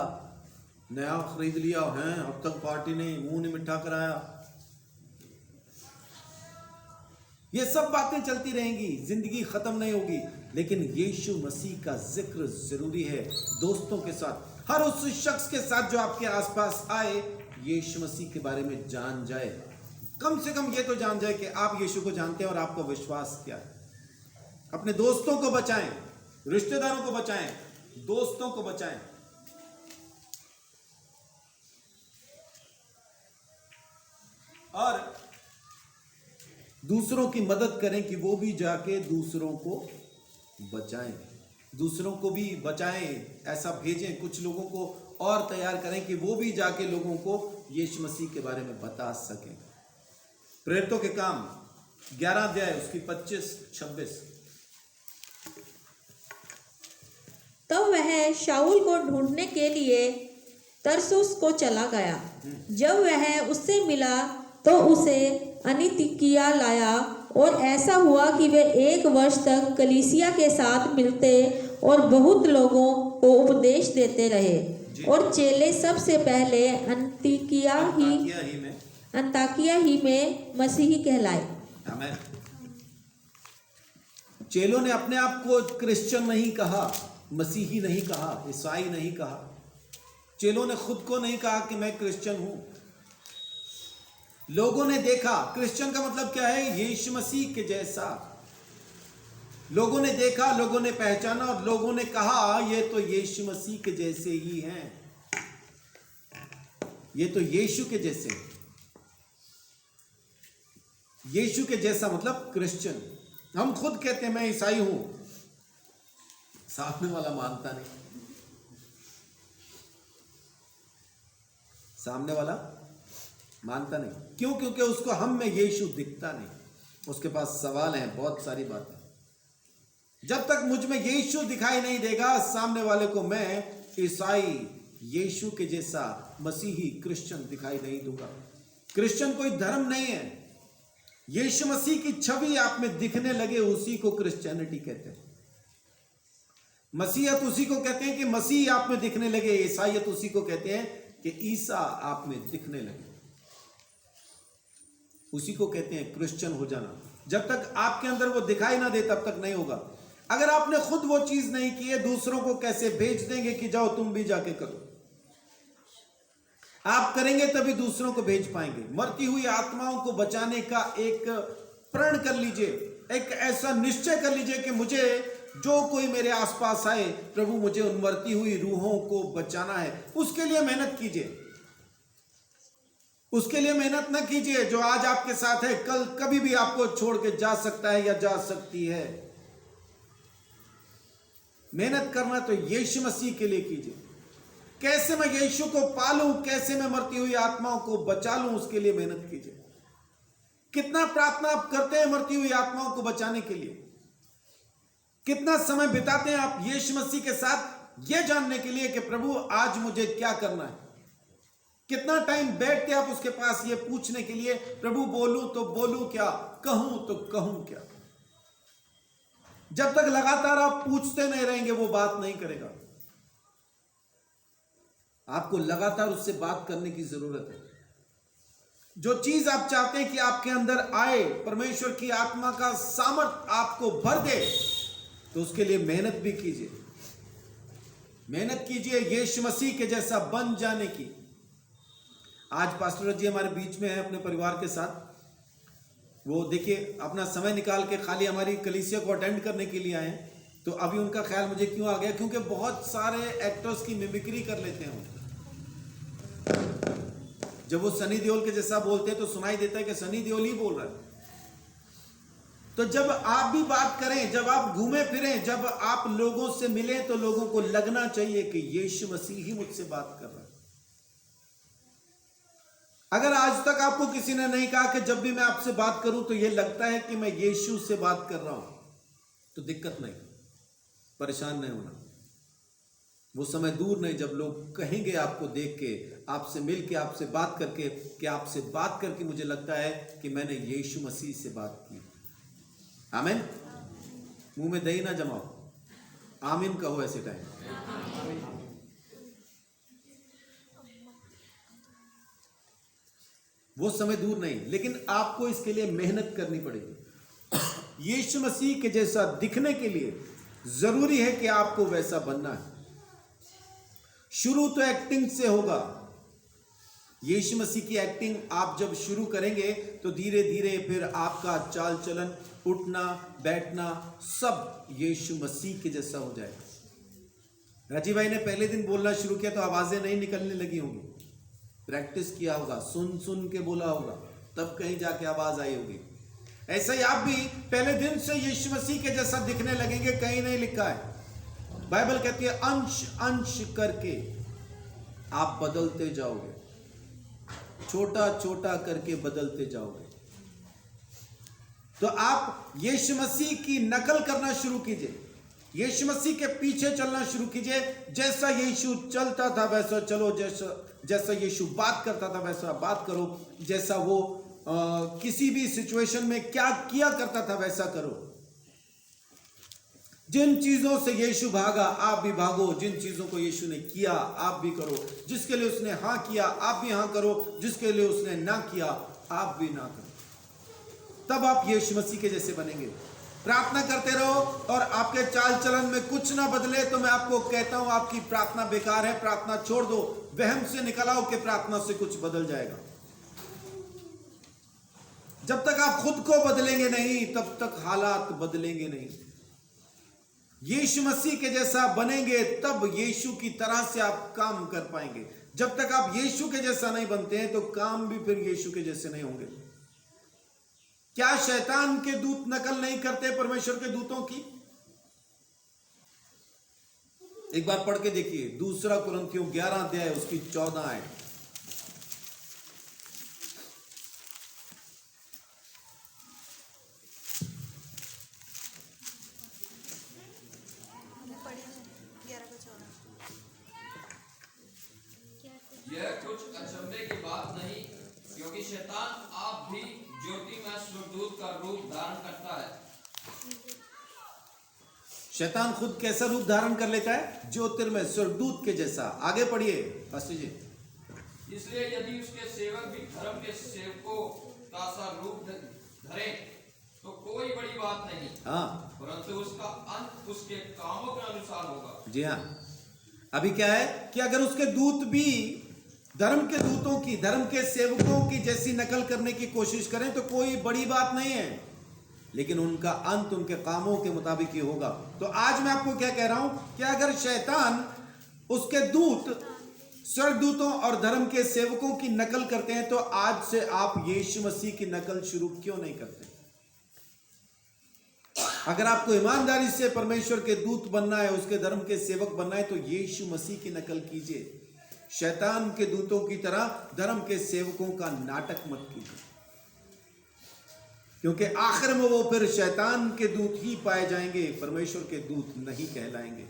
नया खरीद लिया है, अब तक पार्टी नहीं, मुंह नहीं मिठा कराया। ये सब बातें चलती रहेंगी, जिंदगी खत्म नहीं होगी। लेकिन यीशु मसीह का जिक्र जरूरी है दोस्तों के साथ। हर उस शख्स के साथ जो आपके आसपास आए, यीशु मसीह के बारे में जान जाए। कम से कम ये तो जान जाए कि आप यीशु को जानते हैं और आपका विश्वास क्या है। अपने दोस्तों को बचाएं, रिश्तेदारों को बचाएं, दोस्तों को बचाएं। और दूसरों की मदद करें कि वो भी जाके दूसरों को बचाएं, दूसरों को भी बचाएं, ऐसा भेजें, कुछ लोगों को और तैयार करें कि वो भी जाके लोगों को यीशु मसीह के बारे में बता सकें। प्रेरितों के काम 11 अध्याय उसकी 25-26। तब वह शाऊल को ढूंढने के लिए तरसुस को चला गया। जब वह उससे मिला तो उसे अन्तियोकिया लाया, और ऐसा हुआ कि वे 1 वर्ष तक कलीसिया के साथ मिलते और बहुत लोगों को उपदेश देते रहे। और चेले सबसे पहले अंताकिया ही में मसीही कहलाए। आमीन। चेलों ने अपने आप को क्रिश्चियन नहीं कहा, मसीही नहीं कहा, ईसाई नहीं कहा। चेलों ने खुद को नहीं कहा कि मैं क्रिश्चियन हूं। लोगों ने देखा, क्रिश्चियन का मतलब क्या है? यीशु मसीह के जैसा। लोगों ने देखा, लोगों ने पहचाना और लोगों ने कहा ये तो यीशु मसीह के जैसे ही हैं, ये तो यीशु के जैसे। यीशु के जैसा मतलब क्रिश्चियन। हम खुद कहते हैं मैं ईसाई हूं, सामने वाला मानता नहीं, सामने वाला मानता नहीं। क्यों? क्योंकि उसको हम में यीशु दिखता नहीं। उसके पास सवाल है, बहुत सारी बातें। जब तक मुझ में यीशु दिखाई नहीं देगा, सामने वाले को मैं ईसाई, यीशु के जैसा, मसीही, क्रिश्चियन दिखाई नहीं दूंगा। क्रिश्चियन कोई धर्म नहीं है। यीशु मसीह की छवि आप में दिखने लगे, उसी को क्रिश्चियनिटी कहते हैं। मसीहत उसी को कहते हैं कि मसीह आप में दिखने लगे। ईसाईयत उसी को कहते हैं कि ईसा आप में दिखने लगे, उसी को कहते हैं क्रिश्चियन हो जाना। जब तक आपके अंदर वो दिखाई ना दे तब तक नहीं होगा। अगर आपने खुद वो चीज नहीं की है, दूसरों को कैसे भेज देंगे कि जाओ तुम भी जाके करो? आप करेंगे तभी दूसरों को भेज पाएंगे। मरती हुई आत्माओं को बचाने का एक प्रण कर लीजिए, एक ऐसा निश्चय कर लीजिए कि मुझे जो कोई मेरे आसपास आए, प्रभु मुझे उन मरती हुई रूहों को बचाना है। उसके लिए मेहनत कीजिए। उसके लिए मेहनत न कीजिए जो आज आपके साथ है, कल कभी भी आपको छोड़ के जा सकता है या जा सकती है। मेहनत करना तो यीशु मसीह के लिए कीजिए। कैसे मैं यीशु को पालूं, कैसे मैं मरती हुई आत्माओं को बचा लूं, उसके लिए मेहनत कीजिए। कितना प्रार्थना आप करते हैं मरती हुई आत्माओं को बचाने के लिए? कितना समय बिताते हैं आप यीशु मसीह के साथ यह जानने के लिए कि प्रभु आज मुझे क्या करना है? कितना टाइम बैठते आप उसके पास ये पूछने के लिए, प्रभु बोलूं तो बोलूं क्या, कहूं तो कहूं क्या? जब तक लगातार आप पूछते नहीं रहेंगे, वो बात नहीं करेगा। आपको लगातार उससे बात करने की जरूरत है। जो चीज आप चाहते हैं कि आपके अंदर आए, परमेश्वर की आत्मा का सामर्थ आपको भर दे, तो उसके लिए मेहनत भी कीजिए। मेहनत कीजिए यीशु मसीह के जैसा बन जाने की। आज पास्टर जी हमारे बीच में है अपने परिवार के साथ। वो देखिए अपना समय निकाल के खाली हमारी कलीसिया को अटेंड करने के लिए आए हैं। तो अभी उनका ख्याल मुझे क्यों आ गया? क्योंकि बहुत सारे एक्टर्स की मिमिक्री कर लेते हैं। जब वो सनी देओल के जैसा बोलते हैं तो सुनाई देता है कि सनी देओल ही बोल रहा है। तो जब आप भी बात करें, जब आप घूमे फिरें, जब आप लोगों से मिलें, तो लोगों को लगना चाहिए कि यीशु मसीह ही मुझसे बात कर रहा है। अगर आज तक आपको किसी ने नहीं कहा कि जब भी मैं आपसे बात करूं तो यह लगता है कि मैं यीशु से बात कर रहा हूं, तो दिक्कत नहीं, परेशान नहीं होना। वो समय दूर नहीं जब लोग कहेंगे आपको देख के, आपसे मिल के, आपसे बात करके कि आपसे बात करके मुझे लगता है कि मैंने यीशु मसीह से बात की। आमीन। मुंह में दही ना जमाओ, आमीन कहो ऐसे टाइम। वो समय दूर नहीं, लेकिन आपको इसके लिए मेहनत करनी पड़ेगी। यीशु मसीह के जैसा दिखने के लिए जरूरी है कि आपको वैसा बनना है। शुरू तो एक्टिंग से होगा। यीशु मसीह की एक्टिंग आप जब शुरू करेंगे तो धीरे धीरे फिर आपका चाल चलन, उठना बैठना सब यीशु मसीह के जैसा हो जाएगा। राजीव भाई ने पहले दिन बोलना शुरू किया तो आवाजें नहीं निकलने लगी होंगी। प्रैक्टिस किया होगा, सुन सुन के बोला होगा, तब कहीं जाके आवाज आई होगी। ऐसा ही आप भी पहले दिन से यीशु मसीह के जैसा दिखने लगेंगे, कहीं नहीं लिखा है। बाइबल कहती है अंश अंश करके आप बदलते जाओगे, छोटा छोटा करके बदलते जाओगे। तो आप यीशु मसीह की नकल करना शुरू कीजिए, यीशु मसीह के पीछे चलना शुरू कीजिए। जैसा यीशु चलता था वैसा चलो, जैसा यीशु बात करता था वैसा बात करो, जैसा वो किसी भी सिचुएशन में क्या किया करता था वैसा करो। जिन चीजों से यीशु भागा आप भी भागो, जिन चीजों को यीशु ने किया आप भी करो, जिसके लिए उसने हाँ किया आप भी हाँ करो, जिसके लिए उसने ना किया आप भी ना करो। तब आप यीशु मसीह के जैसे बनेंगे। प्रार्थना करते रहो और आपके चाल चलन में कुछ ना बदले तो मैं आपको कहता हूं आपकी प्रार्थना बेकार है। प्रार्थना छोड़ दो, वहम से निकल आओ कि प्रार्थना से कुछ बदल जाएगा। जब तक आप खुद को बदलेंगे नहीं तब तक हालात बदलेंगे नहीं। यीशु मसीह के जैसा बनेंगे तब यीशु की तरह से आप काम कर पाएंगे। जब तक आप यीशु के जैसा नहीं बनते हैं तो काम भी फिर यीशु के जैसे नहीं होंगे। क्या शैतान के दूत नकल नहीं करते परमेश्वर के दूतों की? एक बार पढ़ के देखिए, 2 कुरिन्थियों 11 अध्याय उसकी 14 आयत। यह कुछ अचंभे की बात नहीं, क्योंकि शैतान आप भी ज्योतिमय स्वर्गदूत का रूप धारण करता है। शैतान खुद कैसा रूप धारण कर लेता है? ज्योतिर्मय स्वर्गदूत के जैसा। आगे पढ़िए पास्टर जी। इसलिए यदि उसके सेवक भी धर्म के सेवकों का सा रूप धरे तो कोई बड़ी बात नहीं, हाँ, परंतु उसका अंत उसके कामों के अनुसार होगा। जी हाँ। अभी क्या है कि अगर उसके दूत भी धर्म के दूतों की, धर्म के सेवकों की जैसी नकल करने की कोशिश करें तो कोई बड़ी बात नहीं है, लेकिन उनका अंत उनके कामों के मुताबिक ही होगा। तो आज मैं आपको क्या कह रहा हूं कि अगर शैतान उसके दूत स्वर्गदूतों और धर्म के सेवकों की नकल करते हैं तो आज से आप यीशु मसीह की नकल शुरू क्यों नहीं करते? अगर आपको ईमानदारी से परमेश्वर के दूत बनना है, उसके धर्म के सेवक बनना है तो यीशु मसीह की नकल कीजिए। शैतान के दूतों की तरह धर्म के सेवकों का नाटक मत कीजिए, क्योंकि आखिर में वो फिर शैतान के दूत ही पाए जाएंगे, परमेश्वर के दूत नहीं कहलाएंगे,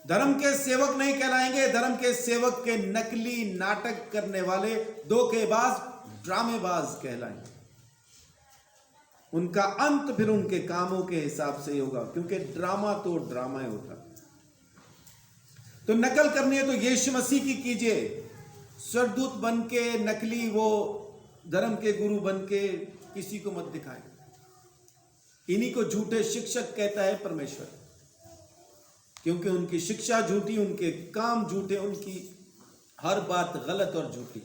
धर्म के सेवक नहीं कहलाएंगे। धर्म के सेवक के नकली नाटक करने वाले धोखेबाज ड्रामेबाज कहलाएंगे। उनका अंत फिर उनके कामों के हिसाब से ही होगा, क्योंकि ड्रामा तो ड्रामा ही होता। तो नकल करनी है तो यीशु मसीह की कीजिए। स्वर्गदूत बन के नकली वो धर्म के गुरु बन के किसी को मत दिखाएं। इन्हीं को झूठे शिक्षक कहता है परमेश्वर, क्योंकि उनकी शिक्षा झूठी, उनके काम झूठे, उनकी हर बात गलत और झूठी।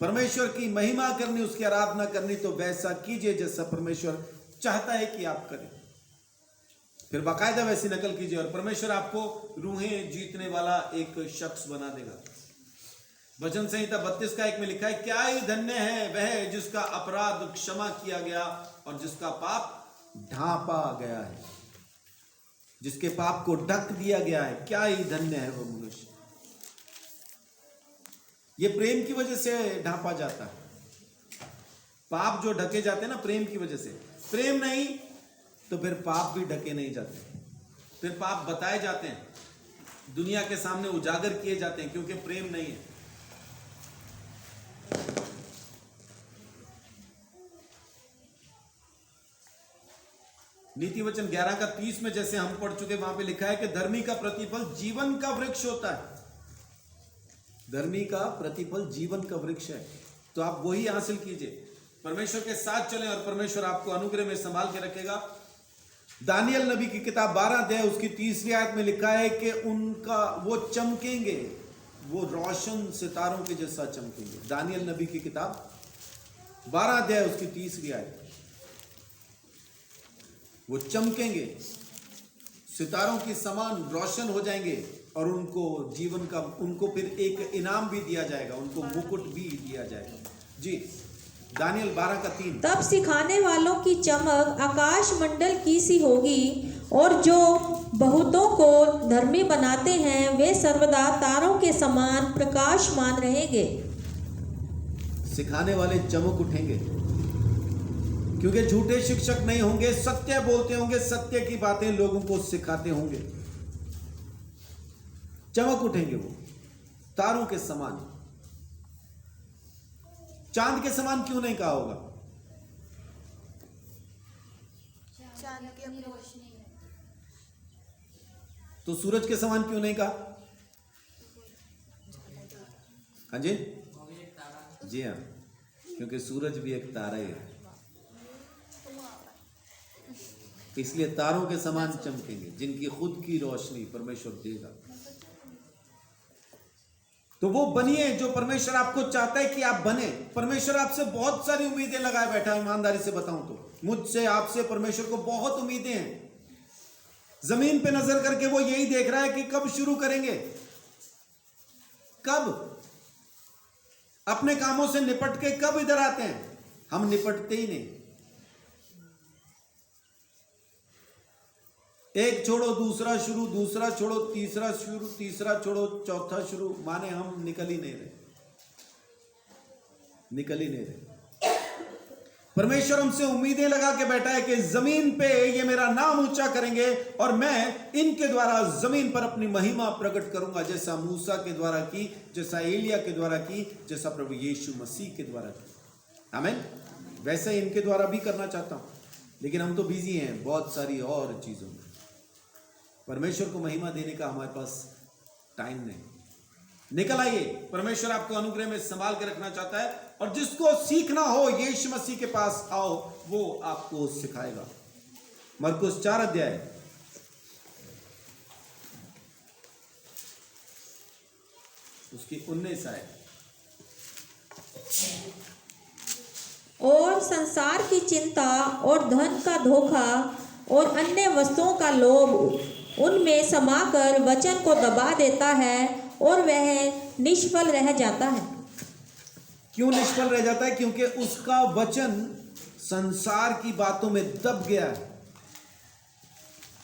परमेश्वर की महिमा करनी, उसकी आराधना करनी तो वैसा कीजिए जैसा परमेश्वर चाहता है कि आप करें। फिर बाकायदा वैसी नकल कीजिए और परमेश्वर आपको रूहें जीतने वाला एक शख्स बना देगा। वचन संहिता 32:1 में लिखा है, क्या ही धन्य है वह जिसका अपराध क्षमा किया गया और जिसका पाप ढांपा गया है, जिसके पाप को ढक दिया गया है। क्या ही धन्य है वो मनुष्य। ये प्रेम की वजह से ढांपा जाता है। पाप जो ढके जाते हैं ना प्रेम की वजह से, प्रेम नहीं तो फिर पाप भी ढके नहीं जाते, फिर पाप बताए जाते हैं, दुनिया के सामने उजागर किए जाते हैं, क्योंकि प्रेम नहीं है। नीति वचन 11:30 में जैसे हम पढ़ चुके, वहां पे लिखा है कि धर्मी का प्रतिफल जीवन का वृक्ष होता है। धर्मी का प्रतिफल जीवन का वृक्ष है, तो आप वही हासिल कीजिए। परमेश्वर के साथ चलें और परमेश्वर आपको अनुग्रह में संभाल के रखेगा। दानियल नबी की किताब 12 अध्याय उसकी 3री आयत में लिखा है कि उनका वो चमकेंगे, वो रोशन सितारों के जैसा चमकेंगे। दानियल नबी की किताब 12 अध्याय उसकी 3री आयत, वो चमकेंगे, सितारों की समान रोशन हो जाएंगे और उनको जीवन का, उनको फिर एक इनाम भी दिया जाएगा, उनको मुकुट भी दिया जाएगा। जी दानियल 12:3। तब सिखाने वालों की चमक आकाश मंडल की सी होगी, और जो बहुतों को धर्मी बनाते हैं वे सर्वदा तारों के समान प्रकाशमान रहेंगे। सिखाने वाले चमक उठेंगे, क्योंकि झूठे शिक्षक नहीं होंगे, सत्य बोलते होंगे, सत्य की बातें लोगों को सिखाते होंगे। चमक उठेंगे वो तारों के समान। चांद के समान क्यों नहीं कहा होगा? चांद की अपनी रोशनी है। तो सूरज के समान क्यों नहीं कहा? हाँ जी, जी हाँ, क्योंकि सूरज भी एक तारा ही है, इसलिए तारों के समान चमकेंगे, जिनकी खुद की रोशनी परमेश्वर देगा। तो वो बनिए जो परमेश्वर आपको चाहता है कि आप बने। परमेश्वर आपसे बहुत सारी उम्मीदें लगाए बैठा है, ईमानदारी से बताऊं तो मुझसे, आपसे परमेश्वर को बहुत उम्मीदें हैं। जमीन पे नजर करके वो यही देख रहा है कि कब शुरू करेंगे, कब अपने कामों से निपट के कब इधर आते हैं। हम निपटते ही नहीं, एक छोड़ो दूसरा शुरू, दूसरा छोड़ो तीसरा शुरू, तीसरा छोड़ो चौथा शुरू, माने हम निकल ही नहीं रहे, निकल ही नहीं रहे। परमेश्वर हमसे उम्मीदें लगा के बैठा है कि जमीन पे ये मेरा नाम ऊंचा करेंगे और मैं इनके द्वारा जमीन पर अपनी महिमा प्रकट करूंगा, जैसा मूसा के द्वारा की, जैसा एलिया के द्वारा की, जैसा प्रभु यीशु मसीह के द्वारा की। आमीन। वैसे इनके द्वारा भी करना चाहता हूं, लेकिन हम तो बिजी हैं बहुत सारी और चीजों में। परमेश्वर को महिमा देने का हमारे पास टाइम नहीं। निकल आइए, परमेश्वर आपको अनुग्रह में संभाल के रखना चाहता है, और जिसको सीखना हो यीशु मसीह के पास आओ, वो आपको सिखाएगा। मरकुस 4 अध्याय उसकी 19 आयत। और संसार की चिंता और धन का धोखा और अन्य वस्तुओं का लोभ उनमें समाकर वचन को दबा देता है और वह निष्फल रह जाता है। क्यों निष्फल रह जाता है? क्योंकि उसका वचन संसार की बातों में दब गया है।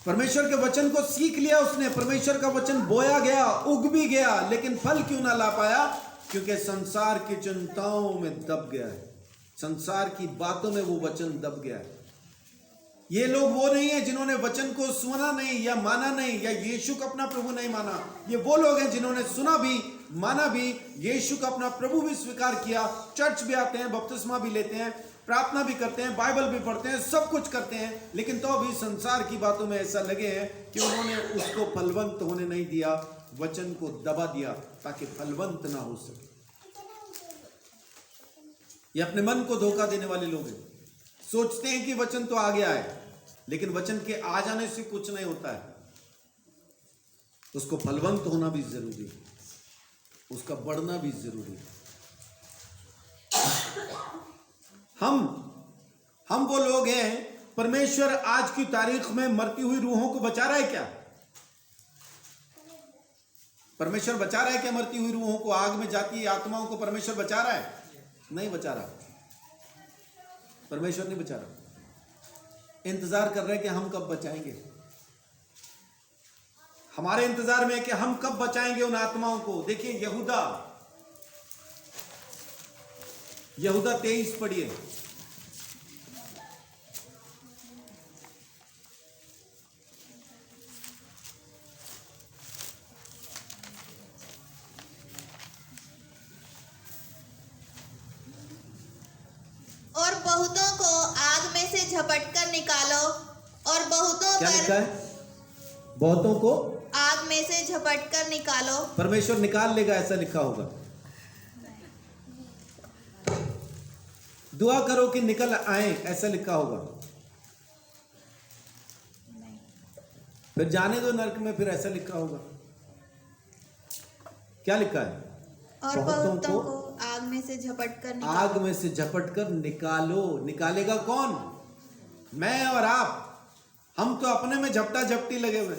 परमेश्वर के वचन को सीख लिया उसने, परमेश्वर का वचन बोया गया, उग भी गया, लेकिन फल क्यों ना ला पाया? क्योंकि संसार की चिंताओं में दब गया है, संसार की बातों में वो वचन दब गया है। ये लोग वो नहीं है जिन्होंने वचन को सुना नहीं या माना नहीं, या यीशु को अपना प्रभु नहीं माना। ये वो लोग हैं जिन्होंने सुना भी, माना भी, यीशु को अपना प्रभु भी स्वीकार किया, चर्च भी आते हैं, बपतिस्मा भी लेते हैं, प्रार्थना भी करते हैं, बाइबल भी पढ़ते हैं, सब कुछ करते हैं, लेकिन तो भी संसार की बातों में ऐसा लगे हैं कि उन्होंने उसको फलवंत होने नहीं दिया, वचन को दबा दिया ताकि फलवंत ना हो सके। ये अपने मन को धोखा देने वाले लोग हैं। सोचते हैं कि वचन तो आ गया है, लेकिन वचन के आ जाने से कुछ नहीं होता है, उसको फलवंत होना भी जरूरी है, उसका बढ़ना भी जरूरी है। हम वो लोग हैं, परमेश्वर आज की तारीख में मरती हुई रूहों को बचा रहा है क्या? परमेश्वर बचा रहा है क्या मरती हुई रूहों को? आग में जाती आत्माओं को परमेश्वर बचा रहा है? नहीं बचा रहा, परमेश्वर नहीं बचा रहा। इंतजार कर रहे हैं कि हम कब बचाएंगे। हमारे इंतजार में है कि हम कब बचाएंगे उन आत्माओं को। देखिए यहूदा 23 पढ़िए। और बहुतों को आग में से झपट कर निकालो, और बहुतों क्या लिखा पर है? बहुतों को आग में से झपट कर निकालो। परमेश्वर निकाल लेगा, ऐसा लिखा होगा। दुआ करो कि निकल आए, ऐसा लिखा होगा। फिर जाने दो नरक में, फिर ऐसा लिखा होगा। क्या लिखा है? और बहुतों को आग में से झपट कर निकालो। आग में से झपट कर निकालो। निकालेगा कौन? मैं और आप। हम तो अपने में झपटा झपटी लगे हुए,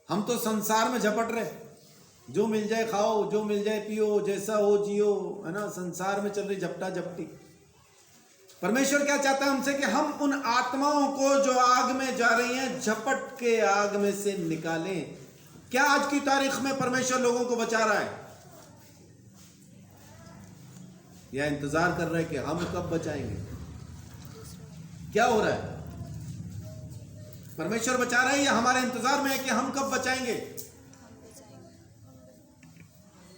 हम तो संसार में झपट रहे, जो मिल जाए खाओ, जो मिल जाए पियो, जैसा हो जियो, है ना। संसार में चल रही झपटा झपटी। परमेश्वर क्या चाहता है हमसे कि हम उन आत्माओं को जो आग में जा रही हैं झपट के आग में से निकालें। क्या आज की तारीख में परमेश्वर लोगों को बचा रहा है या इंतजार कर रहा है कि हम कब बचाएंगे? क्या हो रहा है? परमेश्वर बचा रहा है या हमारे इंतजार में है कि हम कब बचाएंगे?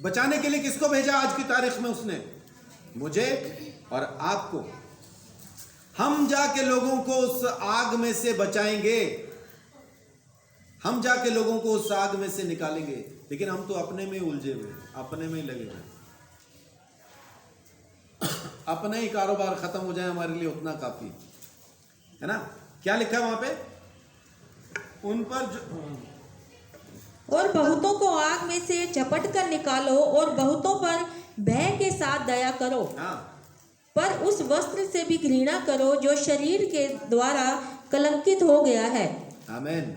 बचाने के लिए किसको भेजा आज की तारीख में? उसने मुझे और आपको। हम जाके लोगों को उस आग में से बचाएंगे, हम जाके लोगों को उस आग में से निकालेंगे। लेकिन हम तो अपने में उलझे हुए, अपने में ही लगे हुए। अपना ही कारोबार खत्म हो जाए हमारे लिए उतना काफी है ना। क्या लिखा है वहां पे? उन पर और बहुतों को आग में से झपट कर निकालो और बहुतों पर भय के साथ दया करो। हाँ, पर उस वस्त्र से भी घृणा करो जो शरीर के द्वारा कलंकित हो गया है। आमीन।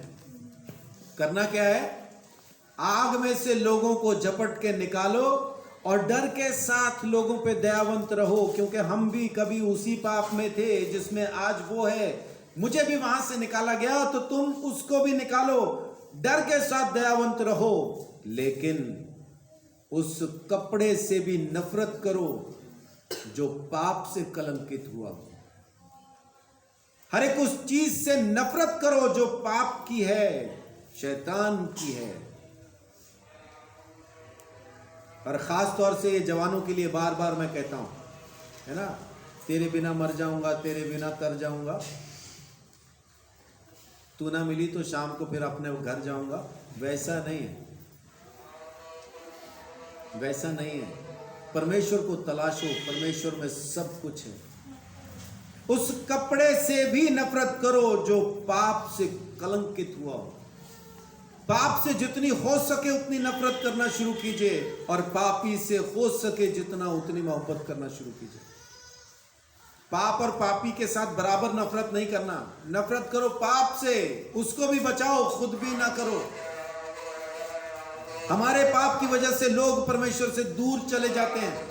करना क्या है? आग में से लोगों को झपट के निकालो और डर के साथ लोगों पे दयावंत रहो, क्योंकि हम भी कभी उसी पाप में थे जिसमें आज वो है। मुझे भी वहां से निकाला गया तो तुम उसको भी निकालो। डर के साथ दयावंत रहो, लेकिन उस कपड़े से भी नफरत करो जो पाप से कलंकित हुआ। हर एक उस चीज से नफरत करो जो पाप की है, शैतान की है। और खास तौर से ये जवानों के लिए बार बार मैं कहता हूं, है ना, तेरे बिना मर जाऊंगा, तेरे बिना तर जाऊंगा, तू ना मिली तो शाम को फिर अपने घर जाऊंगा। वैसा नहीं है, वैसा नहीं है। परमेश्वर को तलाशो, परमेश्वर में सब कुछ है। उस कपड़े से भी नफरत करो जो पाप से कलंकित हुआ हो। पाप से जितनी हो सके उतनी नफरत करना शुरू कीजिए और पापी से हो सके जितना उतनी मोहब्बत करना शुरू कीजिए। पाप और पापी के साथ बराबर नफरत नहीं करना। नफरत करो पाप से, उसको भी बचाओ, खुद भी ना करो। हमारे पाप की वजह से लोग परमेश्वर से दूर चले जाते हैं।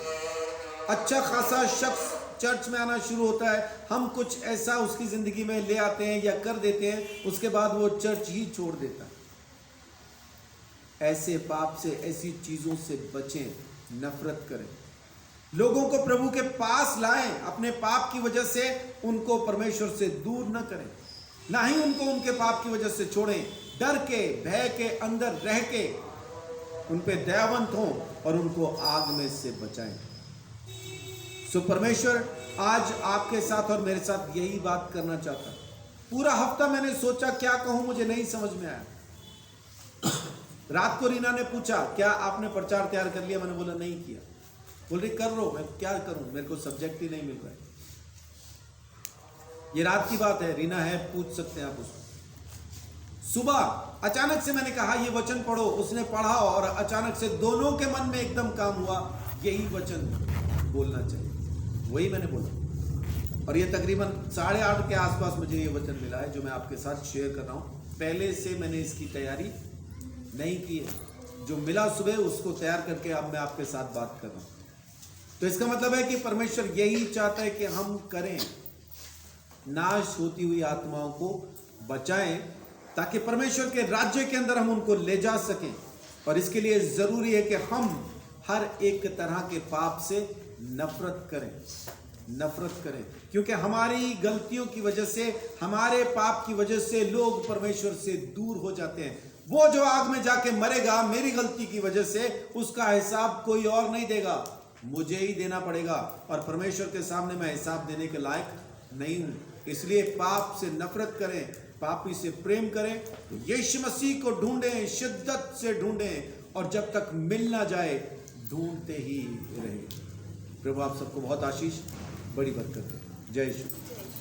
अच्छा खासा शख्स चर्च में आना शुरू होता है, हम कुछ ऐसा उसकी जिंदगी में ले आते हैं या कर देते हैं, उसके बाद वो चर्च ही छोड़ देता है। ऐसे पाप से, ऐसी चीजों से बचें, नफरत करें। लोगों को प्रभु के पास लाएं, अपने पाप की वजह से उनको परमेश्वर से दूर न करें, ना ही उनको उनके पाप की वजह से छोड़ें। डर के, भय के अंदर रह के उन पे दयावंत हों और उनको आग में से बचाएं। सो परमेश्वर आज आपके साथ और मेरे साथ यही बात करना चाहता। पूरा हफ्ता मैंने सोचा क्या कहूं, मुझे नहीं समझ में आया। रात को रीना ने पूछा क्या आपने प्रचार तैयार कर लिया? मैंने बोला नहीं किया। बोल रही कर लो, मैं क्या करूं, मेरे को सब्जेक्ट ही नहीं मिल रहा है। ये रात की बात है, रीना है, पूछ सकते हैं आप उसको। सुबह अचानक से मैंने कहा ये वचन पढ़ो, उसने पढ़ा और अचानक से दोनों के मन में एकदम काम हुआ, यही वचन बोलना चाहिए। वही मैंने बोला और ये तकरीबन 8:30 के आसपास मुझे ये वचन मिला है जो मैं आपके साथ शेयर कर रहा हूँ। पहले से मैंने इसकी तैयारी नहीं की है, जो मिला सुबह उसको तैयार करके अब मैं आपके साथ बात कर रहा हूँ। तो इसका मतलब है कि परमेश्वर यही चाहता है कि हम करें, नाश होती हुई आत्माओं को बचाएं, ताकि परमेश्वर के राज्य के अंदर हम उनको ले जा सकें। और इसके लिए जरूरी है कि हम हर एक तरह के पाप से नफरत करें, नफरत करें, क्योंकि हमारी गलतियों की वजह से, हमारे पाप की वजह से लोग परमेश्वर से दूर हो जाते हैं। वो जो आग में जाके मरेगा मेरी गलती की वजह से, उसका हिसाब कोई और नहीं देगा, मुझे ही देना पड़ेगा। और परमेश्वर के सामने मैं हिसाब देने के लायक नहीं हूं। इसलिए पाप से नफरत करें, पापी से प्रेम करें, यीशु मसीह को ढूंढें, शिद्दत से ढूंढें और जब तक मिल ना जाए ढूंढते ही रहें। प्रभु आप सबको बहुत आशीष, बड़ी बरकत दे। जय यीशु।